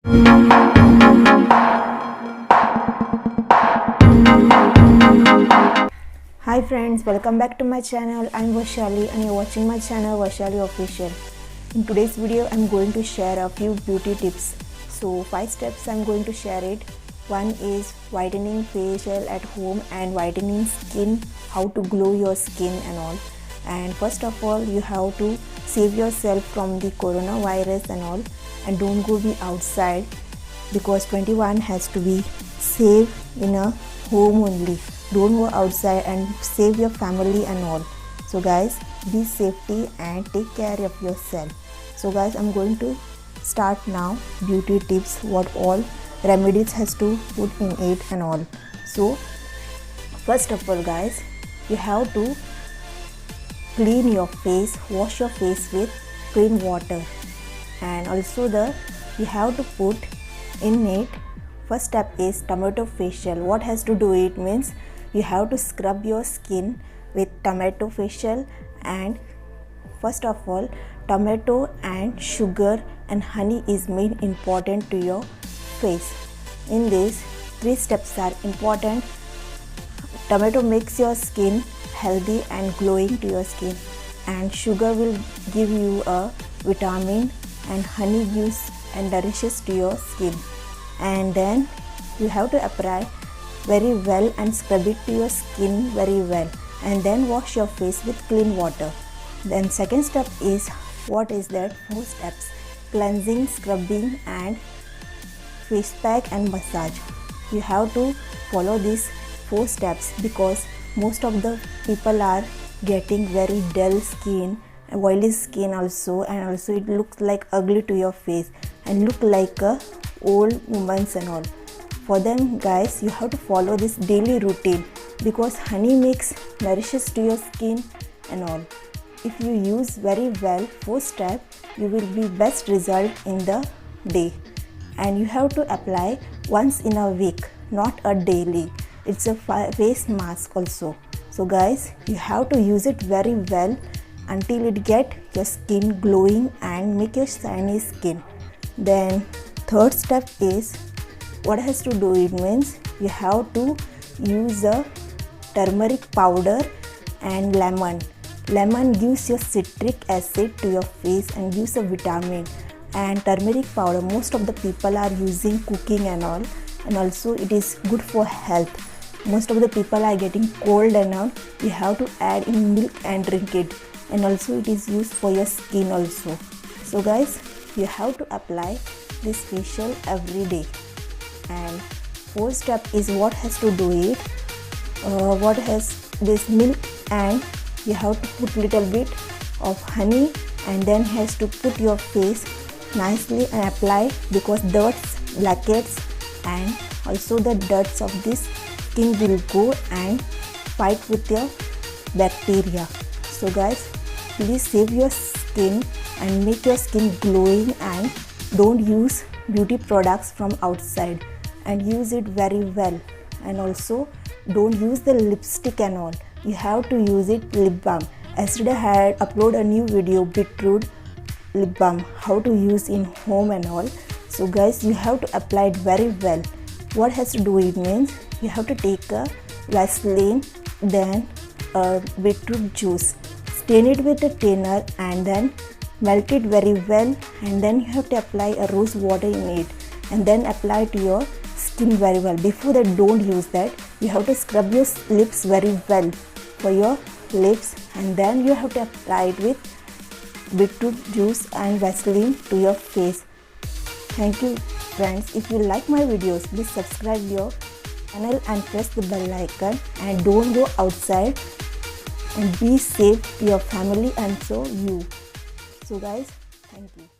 Hi friends, welcome back to my channel. I'm Vrushaligaikwad and you're watching my channel Vrushaligaikwad Official. In today's video, I'm going to share a few beauty tips. So 5 steps I'm going to share it. One is whitening facial at home and whitening skin, how to glow your skin and all. And first of all, you have to save yourself from the coronavirus and all, and don't go be outside because 21 has to be safe in a home only. Don't go outside and save your family and all. So guys, be safety and take care of yourself. So guys, I'm going to start now beauty tips, what all remedies has to put in it and all. So first of all guys, you have to clean your face, wash your face with clean water, and also you have to put in it. First step is tomato facial. What has to do it means you have to scrub your skin with tomato facial, and first of all tomato and sugar and honey is main important to your face. In this 3 steps are important. Tomato makes your skin healthy and glowing to your skin, and sugar will give you a vitamin, and honey gives and nourishes to your skin. And then you have to apply very well and scrub it to your skin very well, and then wash your face with clean water. Then second step is, what is that? 4 steps: cleansing, scrubbing and face pack and massage. You have to follow these 4 steps because most of the people are getting very dull skin and oily skin also, and also it looks like ugly to your face and look like a old woman's and all. For them guys, you have to follow this daily routine because honey makes nourishes to your skin and all. If you use very well 4 steps, you will be best result in the day. And you have to apply once in a week, not a daily. It's a face mask also. So guys, you have to use it very well until it get your skin glowing and make your shiny skin. Then third step is, what has to do it means you have to use a turmeric powder and lemon. Lemon gives your citric acid to your face and gives a vitamin. And turmeric powder, most of the people are using cooking and all, and also it is good for health. Most of the people are getting cold and all, you have to add in milk and drink it, and also it is used for your skin also. So guys, you have to apply this facial every day. And 4th step is, what has to do it, what has this milk, and you have to put little bit of honey, and then has to put your face nicely and apply, because dirts, blackheads and also the dirts of this skin will go and fight with your bacteria. So guys, please save your skin and make your skin glowing, and don't use beauty products from outside and use it very well. And also don't use the lipstick and all, you have to use it lip balm. Yesterday I had uploaded a new video, beetroot lip balm, how to use in home and all. So guys, you have to apply it very well. What has to do it means you have to take a Vaseline, then beetroot juice, stain it with a strainer and then melt it very well, and then you have to apply a rose water in it and then apply to your skin very well. Before that, don't use that. You have to scrub your lips very well for your lips, and then you have to apply it with beetroot juice and Vaseline to your face. Thank you friends. If you like my videos, please subscribe your channel and press the bell icon, and don't go outside, and be safe to your family and so you. So guys, thank you.